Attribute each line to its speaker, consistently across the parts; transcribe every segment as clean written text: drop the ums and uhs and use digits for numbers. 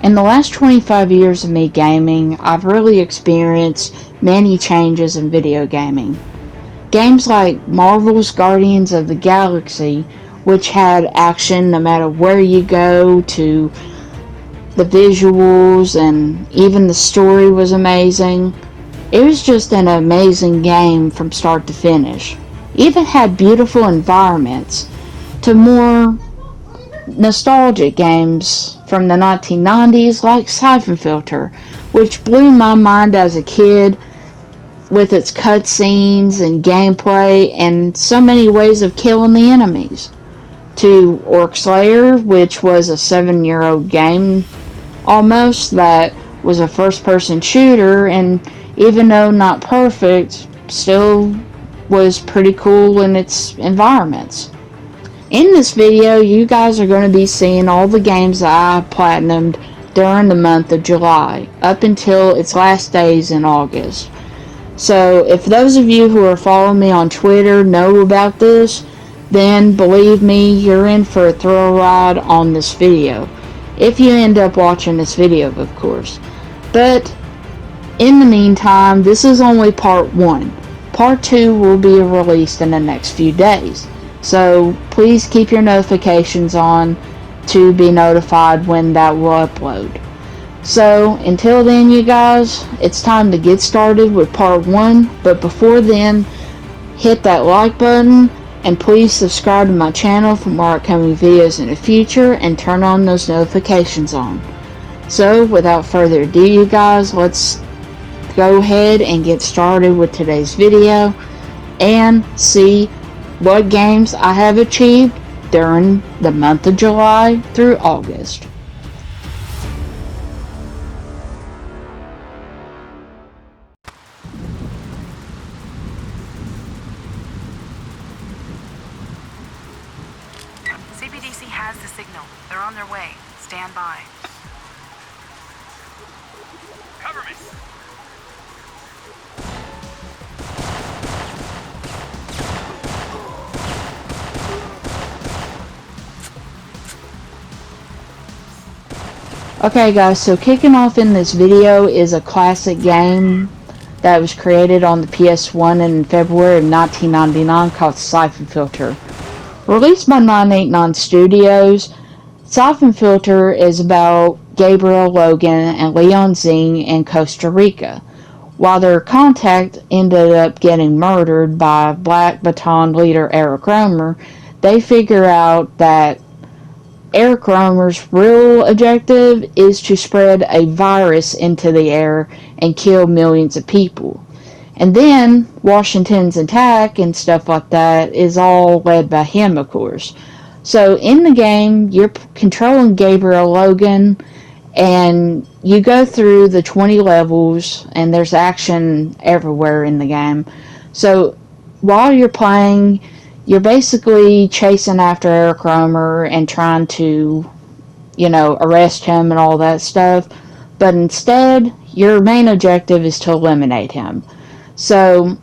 Speaker 1: In the last 25 years of me gaming, I've really experienced many changes in video gaming. Games like Marvel's Guardians of the Galaxy, which had action no matter where you go, to the visuals and even the story was amazing. It was just an amazing game from start to finish. Even had beautiful environments, to more nostalgic games from the 1990s like Siphon Filter, which blew my mind as a kid with its cutscenes and gameplay and so many ways of killing the enemies. To Orc Slayer, which was a 7-year-old game almost, that was a first person shooter, and even though not perfect, still was pretty cool in its environments. In this video, you guys are going to be seeing all the games that I platinumed during the month of July, up until its last days in August. So if those of you who are following me on Twitter know about this, then believe me, you're in for a thrill ride on this video. If you end up watching this video, of course. But in the meantime, this is only part 1. Part 2 will be released in the next few days. So please keep your notifications on to be notified when that will upload. So until then, you guys, it's time to get started with part 1. But before then, hit that like button and please subscribe to my channel for more upcoming videos in the future and turn on those notifications on. So without further ado, you guys, let's go ahead and get started with today's video and see what games I have achieved during the month of July through August.
Speaker 2: CBDC has the signal. They're on their way. Stand by. Cover me!
Speaker 1: Okay guys, so kicking off in this video is a classic game that was created on the PS1 in February of 1999 called Siphon Filter. Released by 989 Studios, Siphon Filter is about Gabriel Logan and Leon Zing in Costa Rica. While their contact ended up getting murdered by Black Baton leader Eric Romer, they figure out that Eric Romer's real objective is to spread a virus into the air and kill millions of people. And then Washington's attack and stuff like that is all led by him, of course. So in the game, you're controlling Gabriel Logan, and you go through the 20 levels, and there's action everywhere in the game. So while you're playing, you're basically chasing after Eric Romer and trying to, arrest him and all that stuff. But instead, your main objective is to eliminate him. So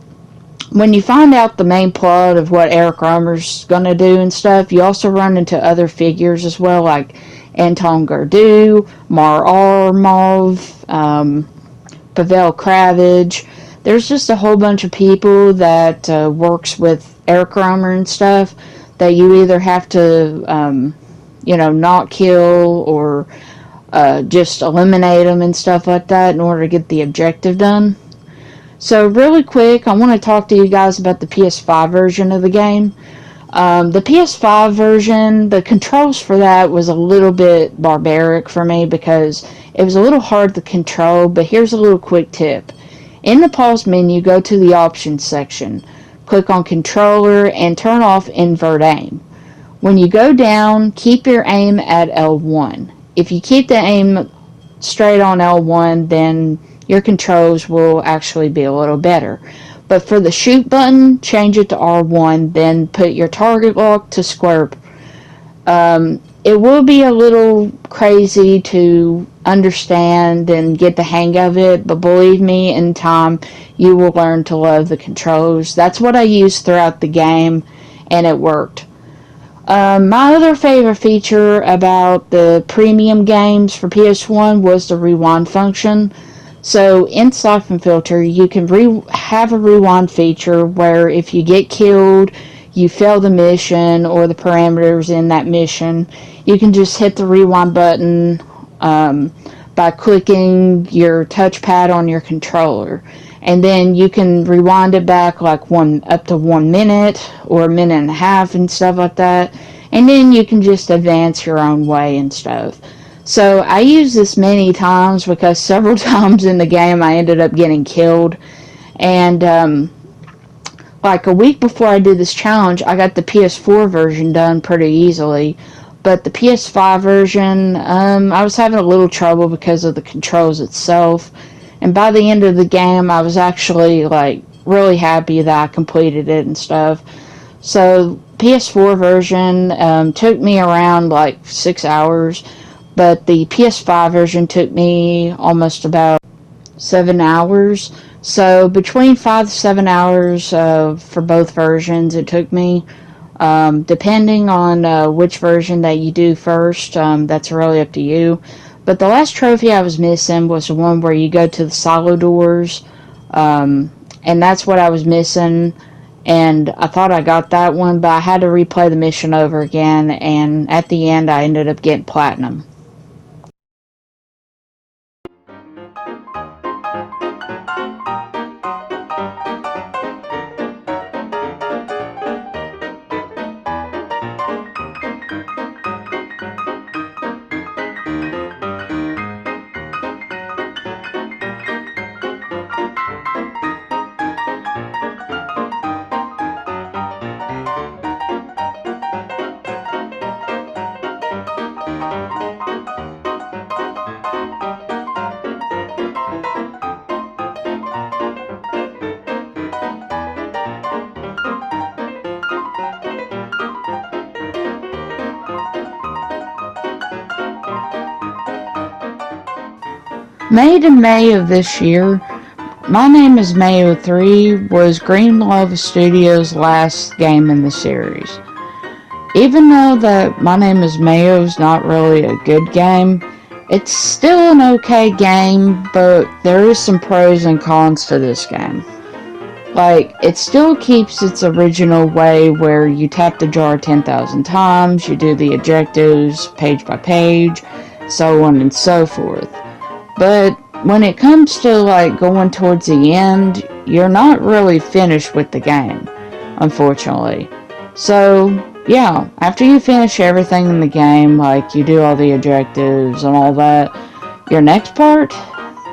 Speaker 1: when you find out the main plot of what Eric Romer's going to do and stuff, you also run into other figures as well, like Anton Gardu, Mar Armov, Pavel Kravich. There's just a whole bunch of people that works with Eric Romer and stuff that you either have to, not kill or just eliminate them and stuff like that in order to get the objective done. So really quick, I want to talk to you guys about the PS5 version of the game. The PS5 version, the controls for that was a little bit barbaric for me because it was a little hard to control, but here's a little quick tip. In the pause menu, go to the options section, click on controller, and turn off invert aim. When you go down, keep your aim at L1. If you keep the aim straight on L1, then your controls will actually be a little better. But for the shoot button, change it to R1, then put your target lock to square. It will be a little crazy to understand and get the hang of it, but believe me, in time, you will learn to love the controls. That's what I used throughout the game, and it worked. My other favorite feature about the premium games for PS1 was the rewind function. So in Siphon Filter, you can have a rewind feature where if you get killed, you fail the mission or the parameters in that mission, you can just hit the rewind button by clicking your touchpad on your controller. And then you can rewind it back like up to 1 minute or a minute and a half and stuff like that. And then you can just advance your own way and stuff. So I used this many times because several times in the game I ended up getting killed. And like a week before I did this challenge, I got the PS4 version done pretty easily. But the PS5 version, I was having a little trouble because of the controls itself. And by the end of the game, I was actually like really happy that I completed it and stuff. So PS4 version took me around like 6 hours, but the PS5 version took me almost about 7 hours. So between 5 to 7 hours for both versions, it took me. Depending on which version that you do first, that's really up to you. But the last trophy I was missing was the one where you go to the silo doors, and that's what I was missing. And I thought I got that one, but I had to replay the mission over again, and at the end I ended up getting platinum. Made in May of this year, My Name is Mayo 3 was Green Love Studios' last game in the series. Even though that My Name is Mayo is not really a good game, it's still an okay game, but there is some pros and cons to this game. Like, it still keeps its original way where you tap the jar 10,000 times, you do the objectives page by page, so on and so forth. But when it comes to like going towards the end, you're not really finished with the game, unfortunately. So yeah, after you finish everything in the game, like you do all the objectives and all that, your next part,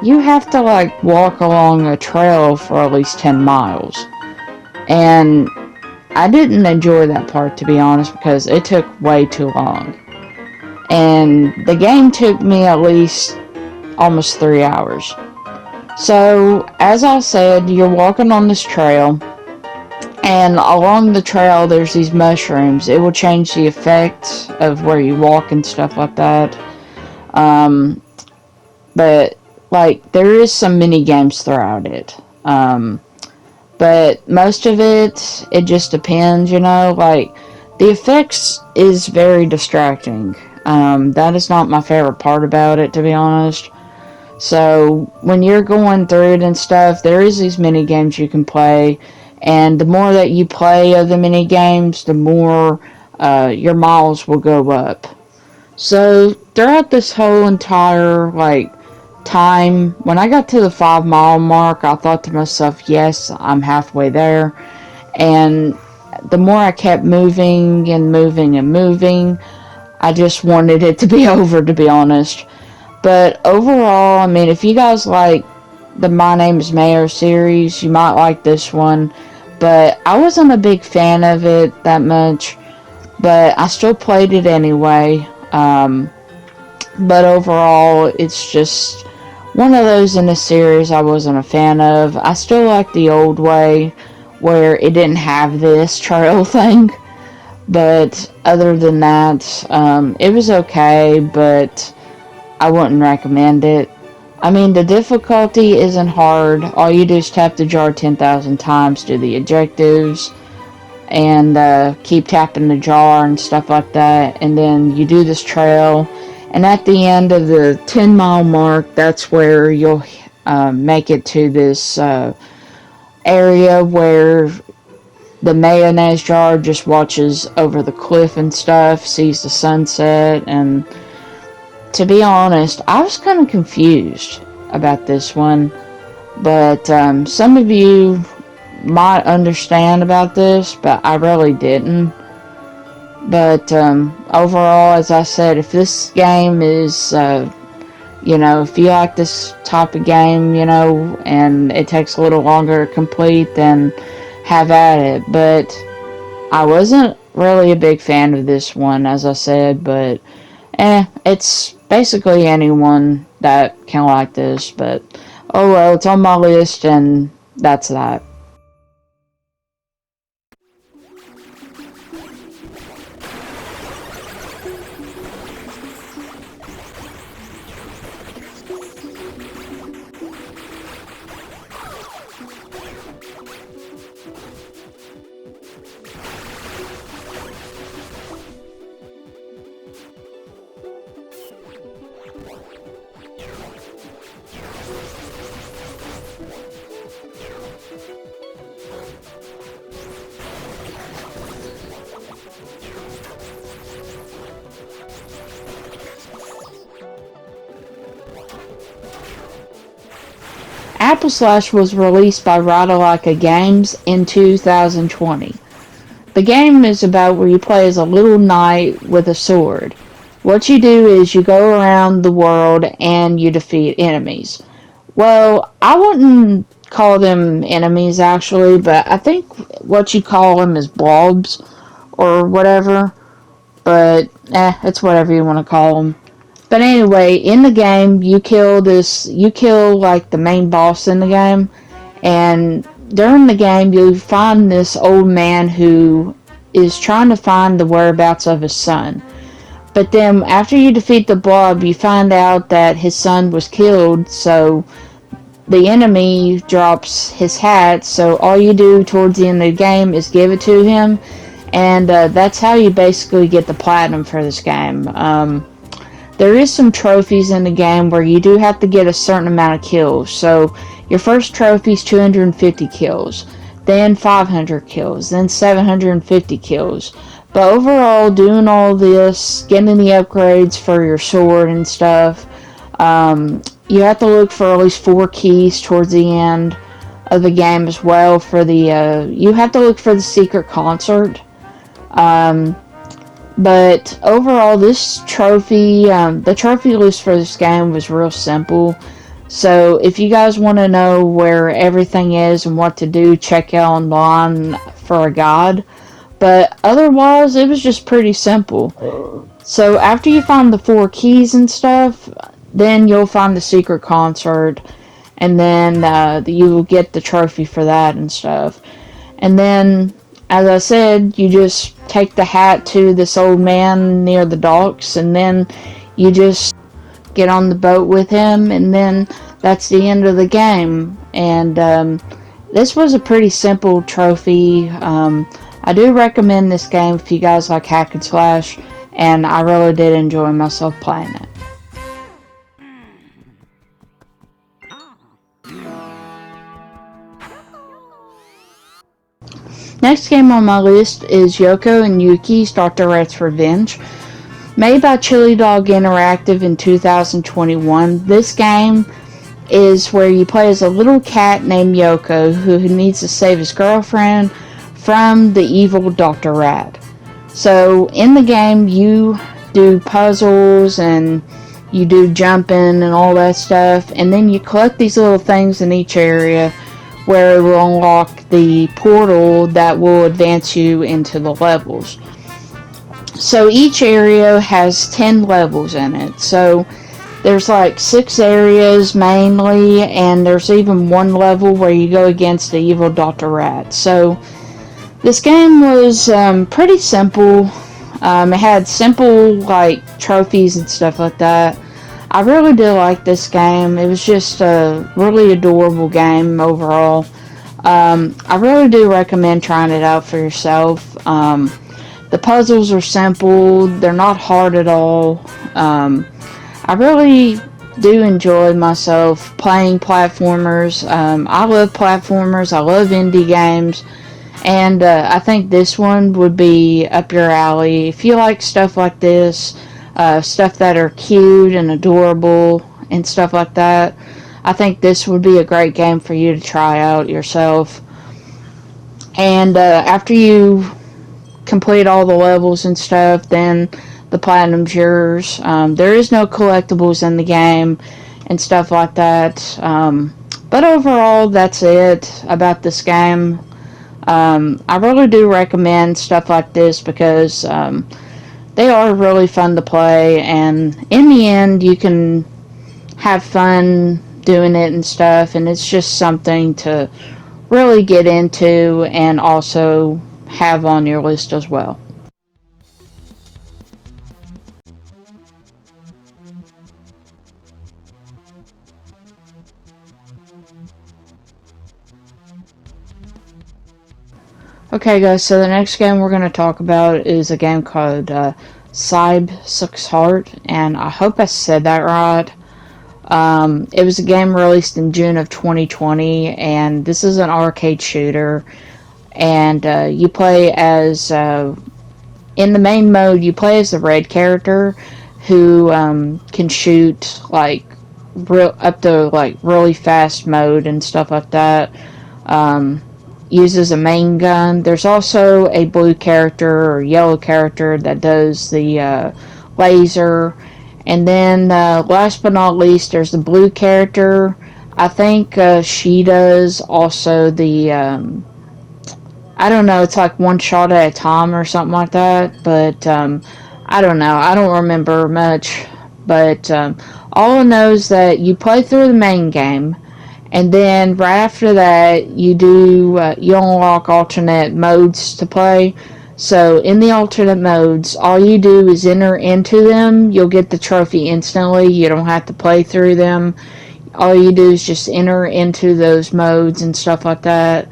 Speaker 1: you have to like walk along a trail for at least 10 miles. And I didn't enjoy that part, to be honest, because it took way too long. And the game took me at least almost 3 hours. So, as I said, you're walking on this trail, and along the trail there's these mushrooms. It will change the effect of where you walk and stuff like that. But, like, there is some mini games throughout it. But most of it just depends, you know, like, the effects is very distracting. That is not my favorite part about it, to be honest. So when you're going through it and stuff, there is these mini games you can play, and the more that you play of the mini games, the more your miles will go up. So throughout this whole entire like time, when I got to the 5 mile mark, I thought to myself, yes, I'm halfway there. And the more I kept moving and moving and moving, I just wanted it to be over, to be honest. But overall, I mean, if you guys like the My Name is Mayo series, you might like this one. But I wasn't a big fan of it that much, but I still played it anyway. But overall, it's just one of those in the series I wasn't a fan of. I still like the old way, where it didn't have this trail thing. But other than that, it was okay, but I wouldn't recommend it. I mean, the difficulty isn't hard. All you do is tap the jar 10,000 times, do the objectives. and keep tapping the jar and stuff like that. And then you do this trail, and at the end of the 10-mile mark, that's where you'll make it to this area where the mayonnaise jar just watches over the cliff and stuff, sees the sunset. And to be honest, I was kind of confused about this one, but some of you might understand about this, but I really didn't. But overall, as I said, if this game is, if you like this type of game, and it takes a little longer to complete, then have at it. But I wasn't really a big fan of this one, as I said, but it's basically anyone that can like this. But oh well, it's on my list, and that's that. Apple Slash was released by Ratalaika Games in 2020. The game is about where you play as a little knight with a sword. What you do is you go around the world and you defeat enemies. Well, I wouldn't call them enemies actually, but I think what you call them is blobs or whatever. But it's whatever you want to call them. But anyway, in the game, you kill like the main boss in the game, and during the game, you find this old man who is trying to find the whereabouts of his son. But then, after you defeat the blob, you find out that his son was killed, so the enemy drops his hat, so all you do towards the end of the game is give it to him, and that's how you basically get the platinum for this game. There is some trophies in the game where you do have to get a certain amount of kills. So your first trophy is 250 kills, then 500 kills, then 750 kills. But overall, doing all this, getting the upgrades for your sword and stuff, you have to look for at least 4 keys towards the end of the game as well. You have to look for the secret concert. But overall, this trophy, the trophy list for this game was real simple. So if you guys want to know where everything is and what to do, check out online for a guide. But otherwise, it was just pretty simple. So after you find the 4 keys and stuff, then you'll find the secret concert, and then you will get the trophy for that and stuff. And then, as I said, you just take the hat to this old man near the docks, and then you just get on the boat with him, and then that's the end of the game. And this was a pretty simple trophy. I do recommend this game if you guys like hack and slash, and I really did enjoy myself playing it. Next game on my list is Yoko and Yuki's Dr. Rat's Revenge. Made by Chili Dog Interactive in 2021, this game is where you play as a little cat named Yoko who needs to save his girlfriend from the evil Dr. Rat. So in the game, you do puzzles and you do jumping and all that stuff, and then you collect these little things in each area where it will unlock the portal that will advance you into the levels. So each area has 10 levels in it. So there's like 6 areas mainly, and there's even one level where you go against the evil Dr. Rat. So this game was pretty simple. It had simple like trophies and stuff like that. I really did like this game. It was just a really adorable game overall. I really do recommend trying it out for yourself. The puzzles are simple, they're not hard at all. I really do enjoy myself playing platformers. I love platformers, I love indie games, and I think this one would be up your alley. If you like stuff like this, stuff that are cute and adorable and stuff like that, I think this would be a great game for you to try out yourself. And after you complete all the levels and stuff, then the platinum's yours. There is no collectibles in the game and stuff like that. But overall, that's it about this game. I really do recommend stuff like this because they are really fun to play, and in the end, you can have fun doing it and stuff, and it's just something to really get into and also have on your list as well. Okay guys, so the next game we're going to talk about is a game called Cybe Six Heart, and I hope I said that right. It was a game released in June of 2020, and this is an arcade shooter, and you play as, in the main mode, you play as the red character who can shoot like up to like really fast mode and stuff like that. Uses a main gun. There's also a blue character or yellow character that does the laser. And then last but not least, there's the blue character. I think she does also the, I don't know, it's like one shot at a time or something like that. But I don't know. I don't remember much. But all I know is that you play through the main game. And then right after that, you unlock alternate modes to play. So in the alternate modes, all you do is enter into them. You'll get the trophy instantly. You don't have to play through them. All you do is just enter into those modes and stuff like that.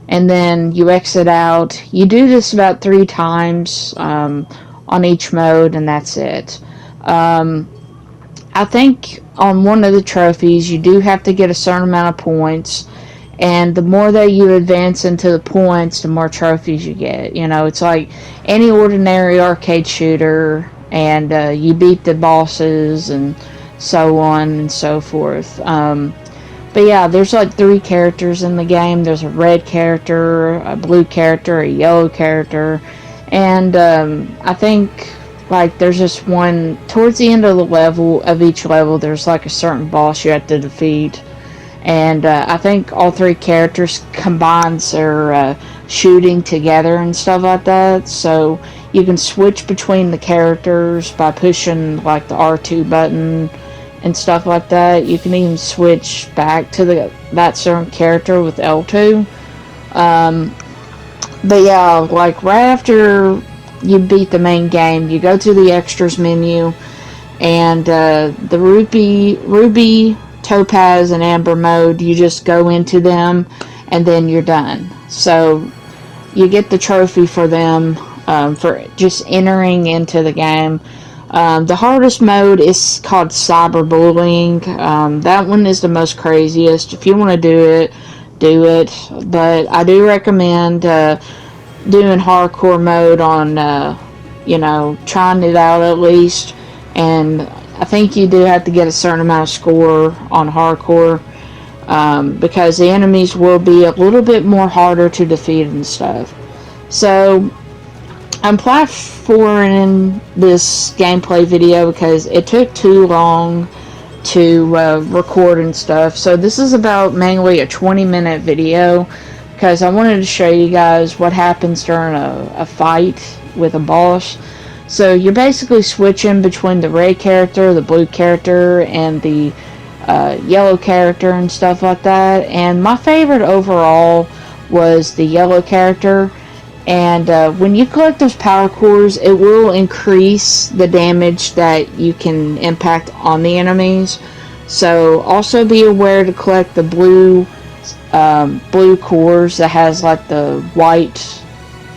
Speaker 1: And then you exit out. You do this about 3 times on each mode, and that's it. I think on one of the trophies, you do have to get a certain amount of points. And the more that you advance into the points, the more trophies you get. You know, it's like any ordinary arcade shooter, and you beat the bosses and so on and so forth. But yeah, there's like 3 characters in the game. There's a red character, a blue character, a yellow character, and I think like there's just one towards the end of the level of each level. There's like a certain boss you have to defeat. And I think all 3 characters combines their shooting together and stuff like that. So you can switch between the characters by pushing like the R2 button and stuff like that. You can even switch back to that certain character with L2. But yeah, like right after you beat the main game, you go to the extras menu, and the ruby, topaz, and amber mode, you just go into them and then you're done. So you get the trophy for them for just entering into the game. The hardest mode is called cyberbullying. That one is the most craziest. If you want to do it, do it. But I do recommend doing hardcore mode on, trying it out at least. And I think you do have to get a certain amount of score on hardcore, because the enemies will be a little bit more harder to defeat and stuff. So I'm platforming this gameplay video because it took too long to record and stuff. So this is about mainly a 20-minute video, because I wanted to show you guys what happens during a fight with a boss. So you're basically switching between the red character, the blue character, and the yellow character and stuff like that. And my favorite overall was the yellow character. And when you collect those power cores, it will increase the damage that you can impact on the enemies. So also be aware to collect the blue blue cores that has like the white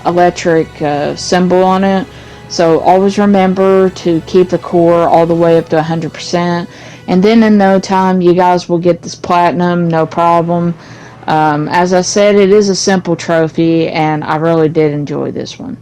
Speaker 1: electric symbol on it. So always remember to keep the core all the way up to 100%. And then in no time, you guys will get this platinum, no problem. As I said, it is a simple trophy, and I really did enjoy this one.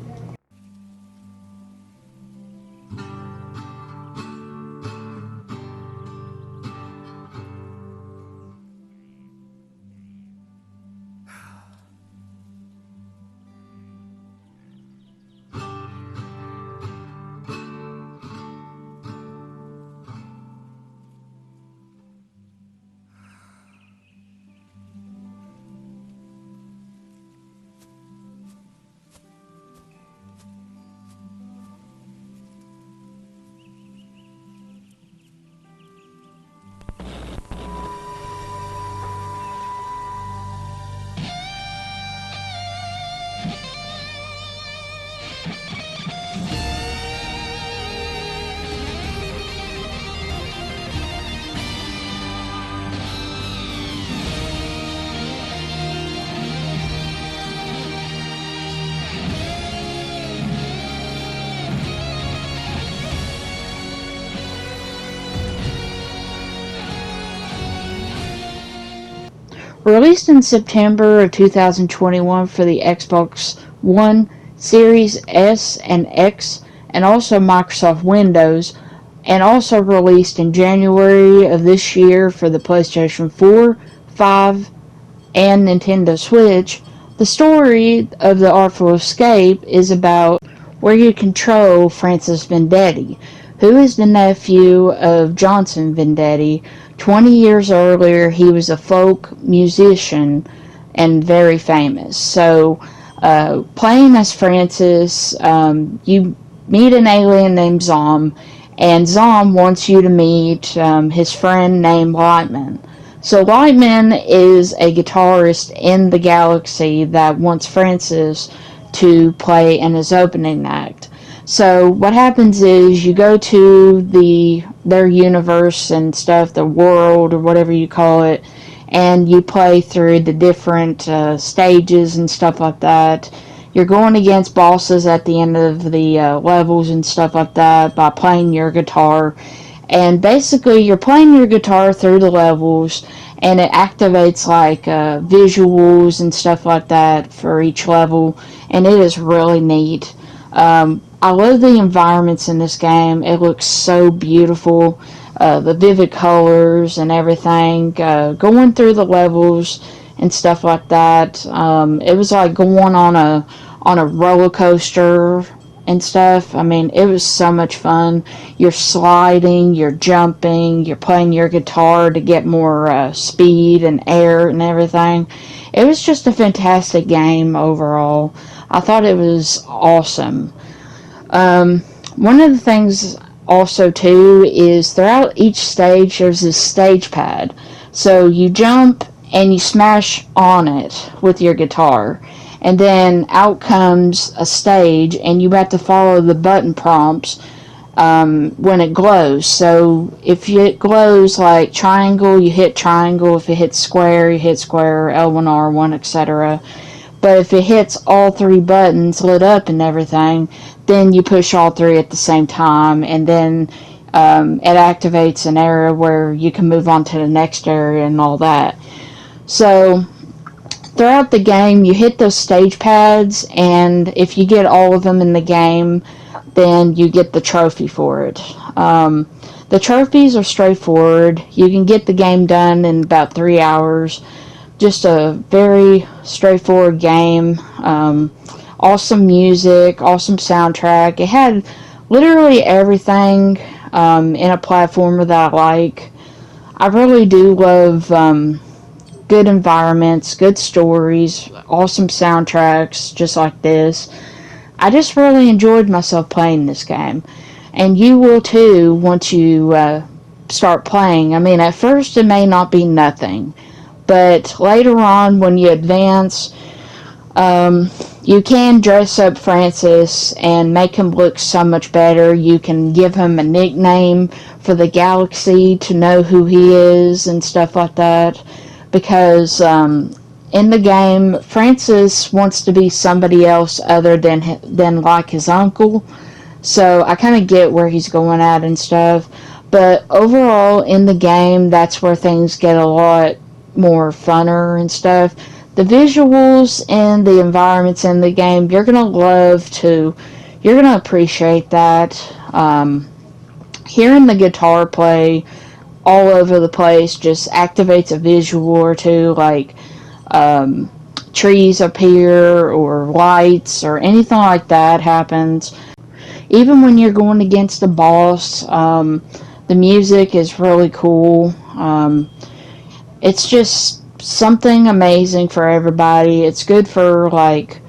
Speaker 1: Released in September of 2021 for the Xbox One, Series S and X, and also Microsoft Windows, and also released in January of this year for the PlayStation 4, 5, and Nintendo Switch. The story of The Artful Escape is about where you control Francis Vendetti, who is the nephew of Johnson Vendetti. 20 years earlier, he was a folk musician and very famous. So, playing as Francis, you meet an alien named Zom, and Zom wants you to meet his friend named Lightman. So Lightman is a guitarist in the galaxy that wants Francis to play in his opening act. So what happens is you go to their universe and stuff, the world or whatever you call it, and you play through the different stages and stuff like that. You're going against bosses at the end of the levels and stuff like that by playing your guitar. And basically you're playing your guitar through the levels, and it activates like visuals and stuff like that for each level, and it is really neat. I love the environments in this game. It looks so beautiful. The vivid colors and everything. Going through the levels and stuff like that. It was like going on a roller coaster and stuff. I mean, it was so much fun. You're sliding, you're jumping, you're playing your guitar to get more speed and air and everything. It was just a fantastic game overall. I thought it was awesome. One of the things also too is throughout each stage there's this stage pad. So you jump and you smash on it with your guitar, and then out comes a stage, and you have to follow the button prompts when it glows. So if it glows like triangle, you hit triangle. If it hits square, you hit square, L1, R1, etc. But if it hits all three buttons lit up and everything, then you push all three at the same time, and then it activates an area where you can move on to the next area and all that. So throughout the game, you hit those stage pads, and if you get all of them in the game, then you get the trophy for it. The trophies are straightforward. You can get the game done in about 3 hours. Just a very straightforward game. Awesome music, awesome soundtrack. It had literally everything in a platformer that I like. I really do love good environments, good stories, awesome soundtracks, just like this. I just really enjoyed myself playing this game. And you will too once you start playing. I mean, at first it may not be nothing, but later on when you advance, you can dress up Francis and make him look so much better. You can give him a nickname for the galaxy to know who he is and stuff like that. Because in the game, Francis wants to be somebody else other than like his uncle. So I kind of get where he's going at and stuff. But overall, in the game, that's where things get a lot more funner and stuff. The visuals and the environments in the game, you're gonna appreciate that. Hearing the guitar play all over the place just activates a visual or two, like um, trees appear or lights or anything like that happens. Even when you're going against the boss, the music is really cool. It's just something amazing for everybody. It's good for like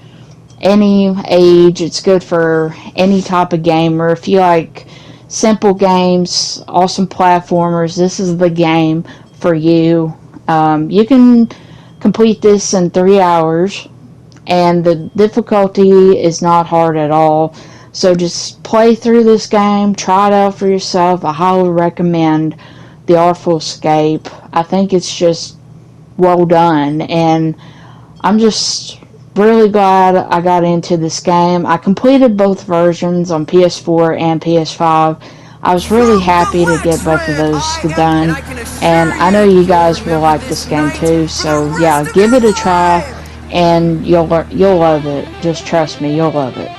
Speaker 1: any age. It's good for any type of gamer. If you like simple games, awesome platformers, this is the game for you. You can complete this in 3 hours, and the difficulty is not hard at all. So just play through this game, try it out for yourself. I highly recommend The Artful Escape. I think it's just well done, and I'm just really glad I got into this game. I completed both versions on PS4 and PS5. I was really happy to get both of those done, and I know you guys will like this game too. So yeah, give it a try, and you'll love it. Just trust me, you'll love it.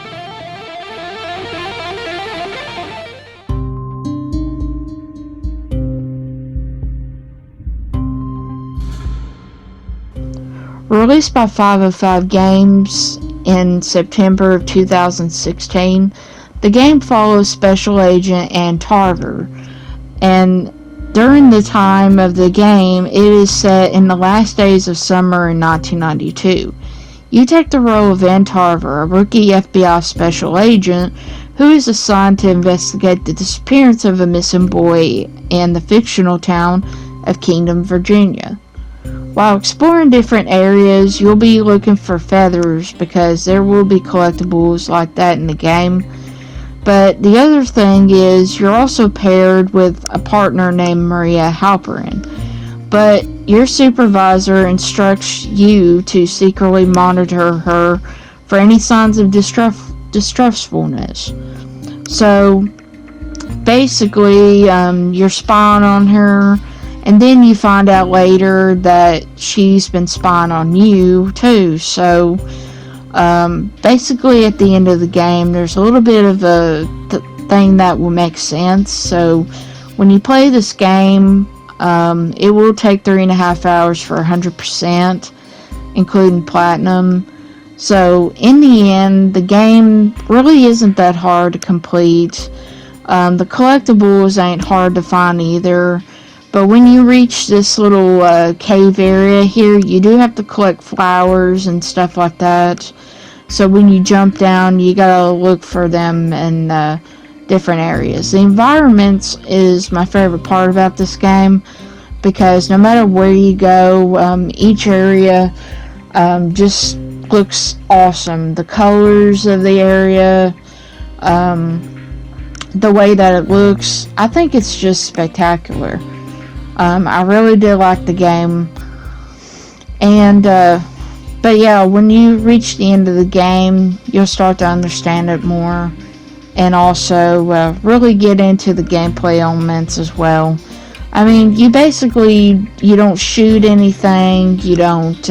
Speaker 1: Released by 505 Games in September of 2016, the game follows Special Agent Ann Tarver, and during the time of the game, it is set in the last days of summer in 1992. You take the role of Ann Tarver, a rookie FBI special agent who is assigned to investigate the disappearance of a missing boy in the fictional town of Kingdom, Virginia. While exploring different areas, you'll be looking for feathers because there will be collectibles like that in the game. But the other thing is you're also paired with a partner named Maria Halperin. But your supervisor instructs you to secretly monitor her for any signs of distrustfulness. So basically, you're spying on her. And then you find out later that she's been spying on you too. So basically at the end of the game, there's a little bit of a thing that will make sense. So when you play this game, it will take 3.5 hours for 100%, including platinum. So in the end, the game really isn't that hard to complete. The collectibles ain't hard to find either. But when you reach this little cave area here, you do have to collect flowers and stuff like that. So when you jump down, you gotta look for them in different areas. The environments is my favorite part about this game because no matter where you go, each area just looks awesome. The colors of the area, the way that it looks, I think it's just spectacular. I really did like the game, and but yeah, when you reach the end of the game, you'll start to understand it more, and also really get into the gameplay elements as well. I mean, you don't shoot anything, you don't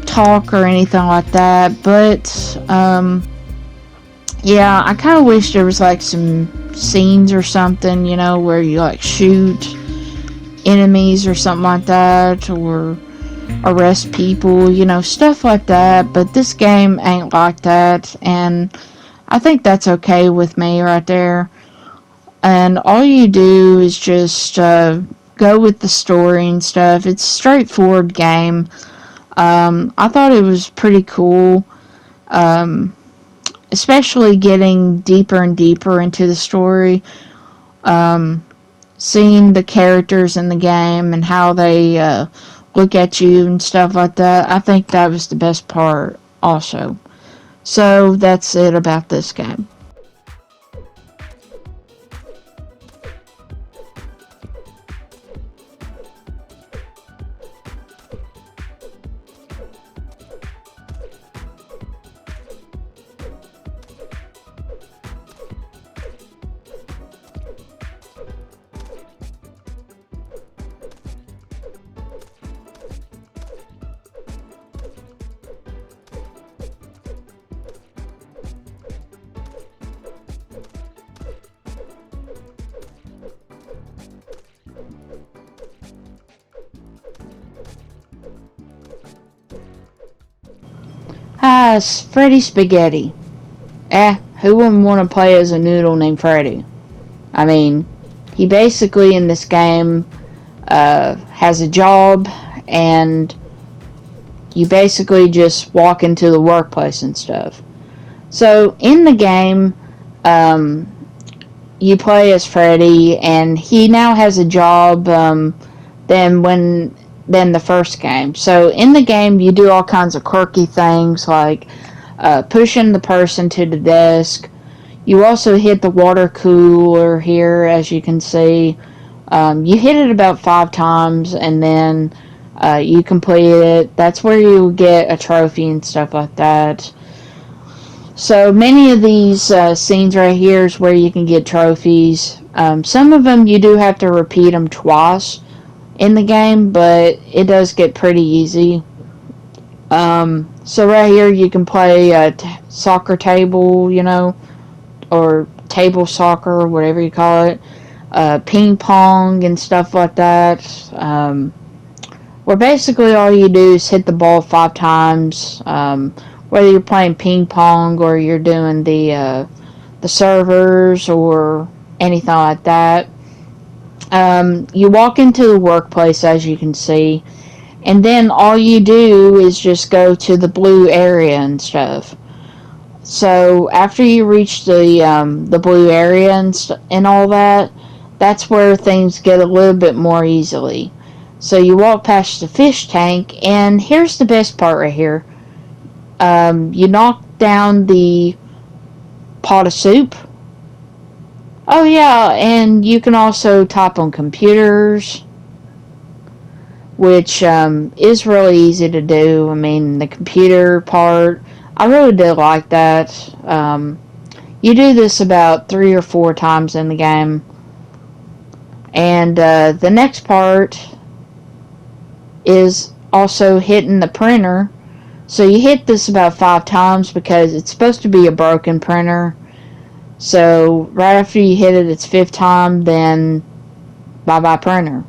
Speaker 1: talk or anything like that, but yeah, I kind of wish there was like some scenes or something, where you like shoot enemies or something like that, or arrest people, stuff like that. But this game ain't like that, and I think that's okay with me right there. And all you do is just go with the story and stuff. It's a straightforward game. I thought it was pretty cool. Especially getting deeper and deeper into the story, seeing the characters in the game and how they look at you and stuff like that. I think that was the best part also. So that's it about this game. Ah, Freddy Spaghetti. Who wouldn't want to play as a noodle named Freddy? I mean, he basically in this game has a job, and you basically just walk into the workplace and stuff. So in the game, you play as Freddy, and he now has a job than the first game. So in the game, you do all kinds of quirky things like pushing the person to the desk. You also hit the water cooler here, as you can see. You hit it about 5 times, and then you complete it. That's where you get a trophy and stuff like that. So many of these scenes right here is where you can get trophies. Some of them you do have to repeat them twice in the game, but it does get pretty easy. So right here you can play soccer table, or table soccer, whatever you call it. Ping pong and stuff like that. Where basically all you do is hit the ball 5 times. Whether you're playing ping pong or you're doing the servers or anything like that. You walk into the workplace, as you can see, and then all you do is just go to the blue area and stuff. So after you reach the blue area and all that, that's where things get a little bit more easily. So you walk past the fish tank, and here's the best part right here. You knock down the pot of soup. Oh yeah, and you can also type on computers, which is really easy to do. I mean, the computer part, I really did like that. You do this about 3 or 4 times in the game. And the next part is also hitting the printer. So you hit this about 5 times because it's supposed to be a broken printer. So right after you hit it, it's 5th time, then bye-bye printer.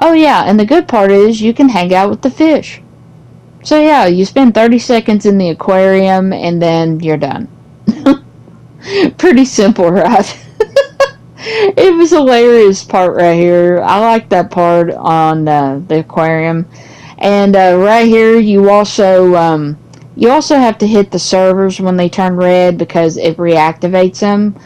Speaker 1: Oh yeah, and the good part is you can hang out with the fish. So yeah, you spend 30 seconds in the aquarium and then you're done. Pretty simple, right? It was a hilarious part right here. I like that part on the aquarium. And right here, you also have to hit the servers when they turn red because it reactivates them.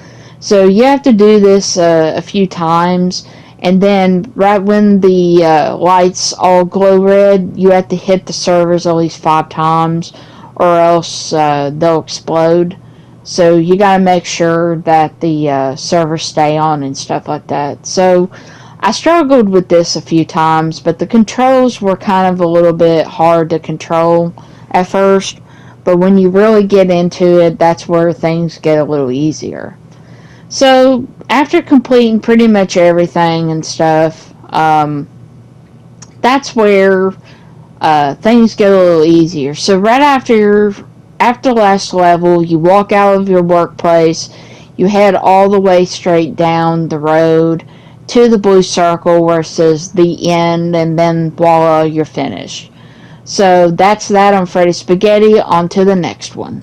Speaker 1: So you have to do this a few times, and then right when the lights all glow red, you have to hit the servers at least 5 times, or else they'll explode. So you got to make sure that the servers stay on and stuff like that. So I struggled with this a few times, but the controls were kind of a little bit hard to control at first. But when you really get into it, that's where things get a little easier. So after completing pretty much everything and stuff, that's where things get a little easier. So right after the last level, you walk out of your workplace, you head all the way straight down the road to the blue circle where it says the end, and then voila, you're finished. So that's that on Freddy Spaghetti. On to the next one.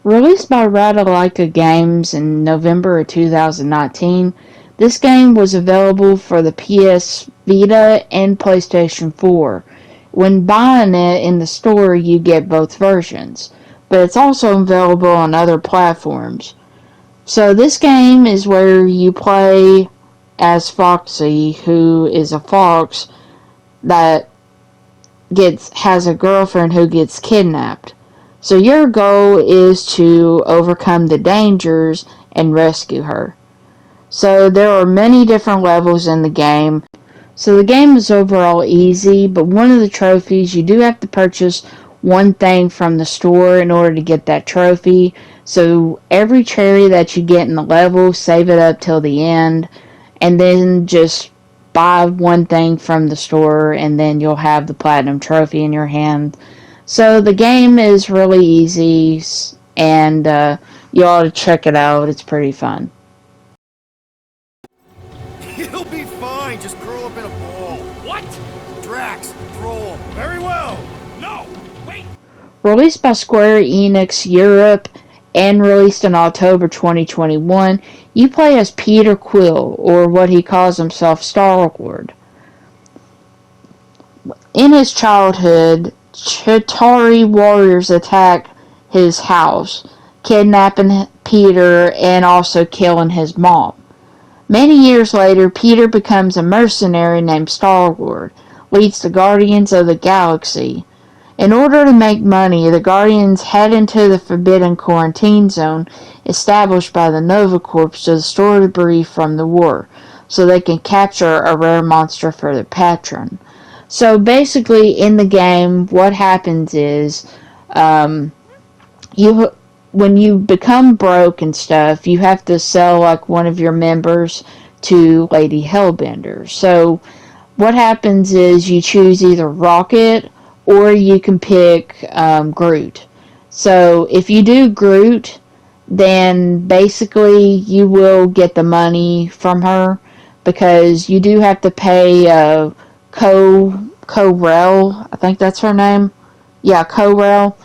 Speaker 1: Released by Ratalaika Games in November of 2019, this game was available for the PS Vita and PlayStation 4. When buying it in the store, you get both versions, but it's also available on other platforms. So this game is where you play as Foxy, who is a fox that has a girlfriend who gets kidnapped. So your goal is to overcome the dangers and rescue her. So there are many different levels in the game. So the game is overall easy, but one of the trophies, you do have to purchase one thing from the store in order to get that trophy. So every cherry that you get in the level, save it up till the end, and then just buy one thing from the store and then you'll have the platinum trophy in your hand. So the game is really easy, and you ought to check it out. It's pretty fun.
Speaker 3: He'll be fine. Just curl up in a ball. What? Drax, throw him. Very well. No, wait.
Speaker 1: Released by Square Enix Europe and released in October 2021, you play as Peter Quill, or what he calls himself, Star-Lord. In his childhood, Chitauri warriors attack his house, kidnapping Peter and also killing his mom. Many years later, Peter becomes a mercenary named Star-Lord, leads the Guardians of the Galaxy. In order to make money, the Guardians head into the Forbidden Quarantine Zone established by the Nova Corps to store debris from the war, so they can capture a rare monster for their patron. So basically, in the game, what happens is, when you become broke and stuff, you have to sell like one of your members to Lady Hellbender. So what happens is you choose either Rocket or you can pick Groot. So if you do Groot, then basically you will get the money from her, because you do have to pay Ko-Rel, I think that's her name. Yeah, Ko-Rel.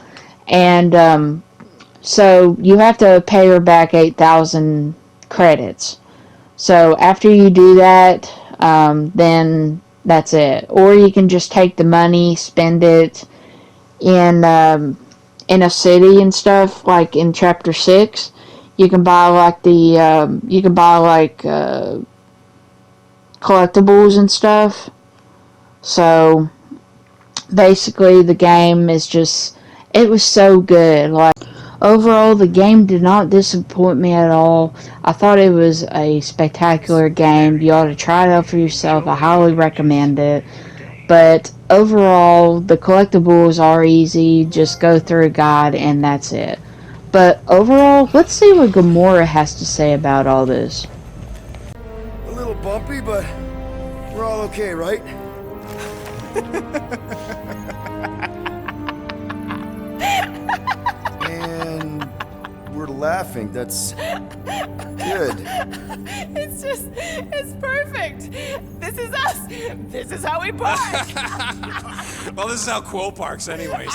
Speaker 1: And so you have to pay her back 8,000 credits. So after you do that, then that's it. Or you can just take the money, spend it in a city and stuff, like in Chapter 6. You can buy like collectibles and stuff. So basically the game is just, it was so good. Like, overall, the game did not disappoint me at all. I thought it was a spectacular game. You ought to try it out for yourself. I highly recommend it. But overall, the collectibles are easy. Just go through a guide and that's it. But overall, let's see what Gamora has to say about all this.
Speaker 3: A little bumpy, but we're all okay, right? And we're laughing. That's good.
Speaker 4: It's perfect. This is us. This is how we park.
Speaker 5: Well, this is how Quill parks anyways.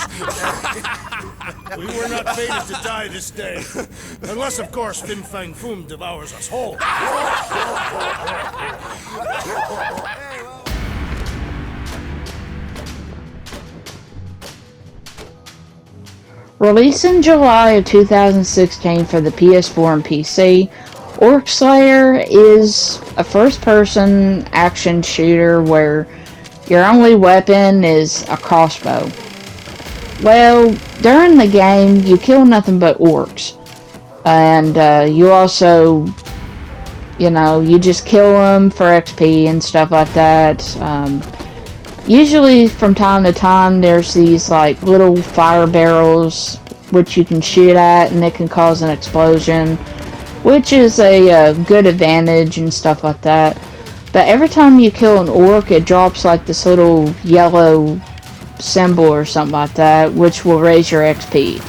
Speaker 3: We were not fated to die this day. Unless, of course, Fin Fang Foom devours us whole.
Speaker 1: Released in July of 2016 for the PS4 and PC, Orc Slayer is a first-person action shooter where your only weapon is a crossbow. Well, during the game, you kill nothing but orcs. And you also, you just kill them for XP and stuff like that. Usually from time to time there's these like little fire barrels which you can shoot at and it can cause an explosion, which is a good advantage and stuff like that. But every time you kill an orc, it drops like this little yellow symbol or something like that, which will raise your XP.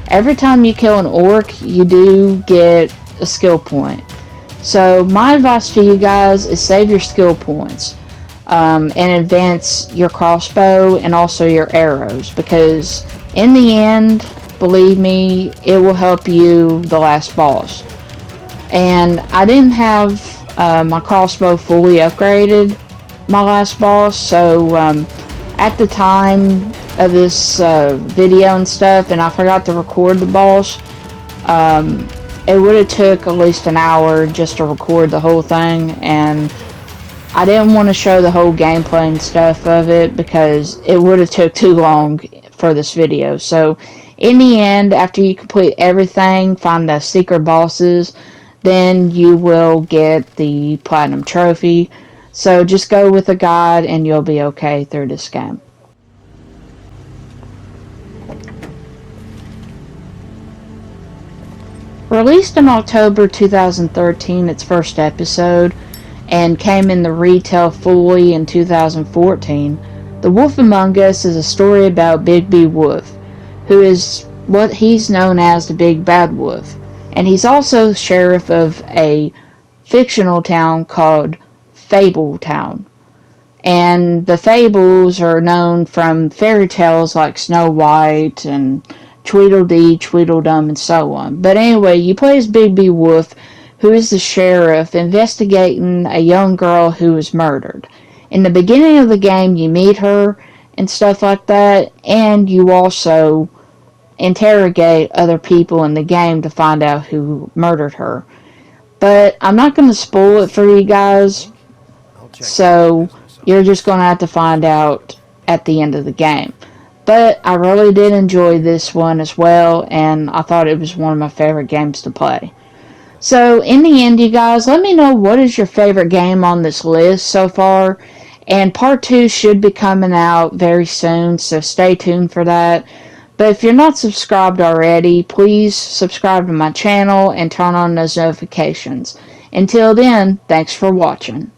Speaker 1: Every time you kill an orc, you do get a skill point. So my advice to you guys is save your skill points. And advance your crossbow and also your arrows, because in the end, believe me, it will help you the last boss. And I didn't have my crossbow fully upgraded my last boss, so at the time of this video and stuff, and I forgot to record the boss, it would have took at least an hour just to record the whole thing, and I didn't want to show the whole gameplay and stuff of it because it would have took too long for this video. So in the end, after you complete everything, find the secret bosses, then you will get the platinum trophy. So just go with the guide and you'll be okay through this game. Released in October 2013, its first episode, and came in the retail fully in 2014. The Wolf Among Us is a story about Big B Wolf, who is what he's known as the Big Bad Wolf, and he's also sheriff of a fictional town called Fable Town. And the fables are known from fairy tales like Snow White and Tweedledee, Tweedledum, and so on. But anyway, you play as Big B Wolf, who is the sheriff investigating a young girl who was murdered. In the beginning of the game, you meet her and stuff like that, and you also interrogate other people in the game to find out who murdered her. But I'm not going to spoil it for you guys, so you're just going to have to find out at the end of the game. But I really did enjoy this one as well, and I thought it was one of my favorite games to play. So in the end, you guys, let me know what is your favorite game on this list so far. And part 2 should be coming out very soon, so stay tuned for that. But if you're not subscribed already, please subscribe to my channel and turn on those notifications. Until then, thanks for watching.